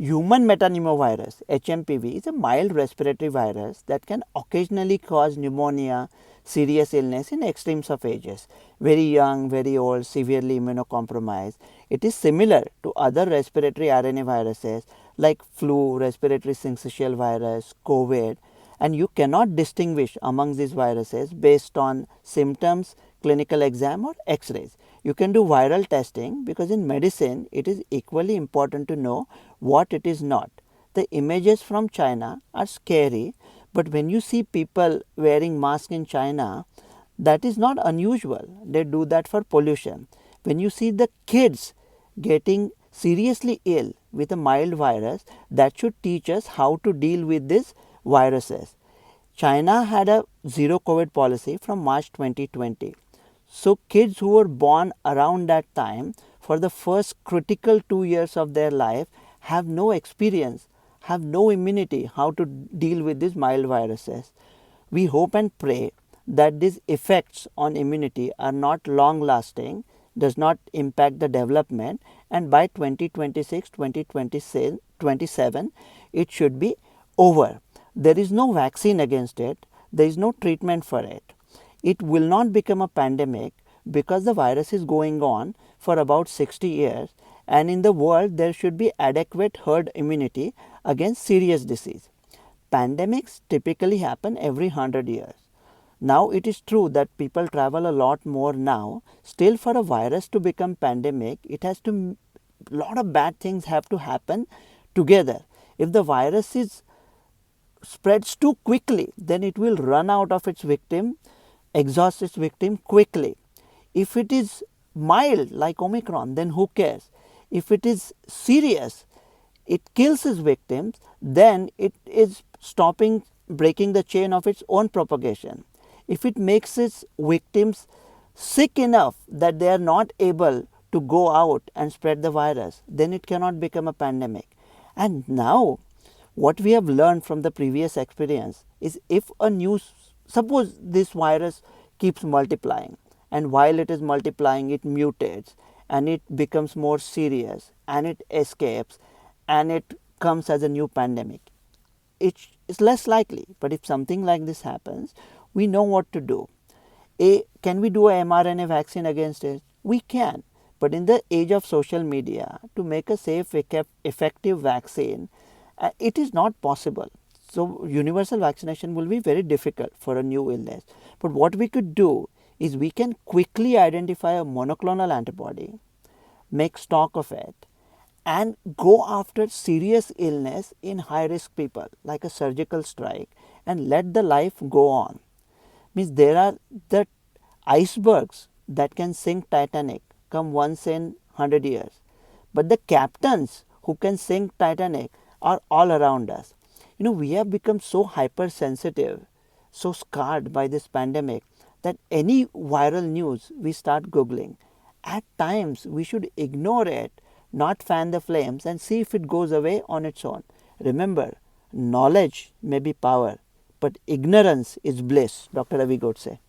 Human metapneumovirus (HMPV) is a mild respiratory virus that can occasionally cause pneumonia, serious illness in extremes of ages, very young, very old, severely immunocompromised. It is similar to other respiratory RNA viruses like flu, respiratory syncytial virus, COVID, and you cannot distinguish among these viruses based on symptoms, clinical exam or X-rays. You can do viral testing because in medicine it is equally important to know what it is not. The images from China are scary, but when you see people wearing masks in China, that is not unusual. They do that for pollution. When you see the kids getting seriously ill with a mild virus, that should teach us how to deal with these viruses. China had a zero COVID policy from March 2020. So kids who were born around that time, for the first critical 2 years of their life, have no experience, have no immunity how to deal with these mild viruses. We hope and pray that these effects on immunity are not long lasting, does not impact the development, and by 2026, 2027 it should be over. There is no vaccine against it, there is no treatment for it. It will not become a pandemic because the virus is going on for about 60 years, and in the world there should be adequate herd immunity against serious disease. Pandemics typically happen every 100 years. Now it is true that people travel a lot more now. Still, for a virus to become pandemic, it has to, lot of bad things have to happen together. If the virus spreads too quickly, then it will run out of its victim, exhaust its victim quickly. If it is mild like Omicron, then who cares? If it is serious, it kills its victims, then it is breaking the chain of its own propagation. If it makes its victims sick enough that they are not able to go out and spread the virus, then it cannot become a pandemic. And now, what we have learned from the previous experience is, if suppose this virus keeps multiplying, and while it is multiplying it mutates and it becomes more serious and it escapes and it comes as a new pandemic, it is less likely. But if something like this happens, we know what to do. Can we do a mRNA vaccine against it? We can. But in the age of social media, to make a safe, effective vaccine, it is not possible. So universal vaccination will be very difficult for a new illness. But what we could do is we can quickly identify a monoclonal antibody, make stock of it, and go after serious illness in high risk people like a surgical strike, and let the life go on. Means there are the icebergs that can sink Titanic come once in 100 years, but the captains who can sink Titanic are all around us. We have become so hypersensitive, so scarred by this pandemic, that any viral news we start Googling. At times we should ignore it, not fan the flames, and see if it goes away on its own. Remember, knowledge may be power, but ignorance is bliss, Dr. Ravi Godse.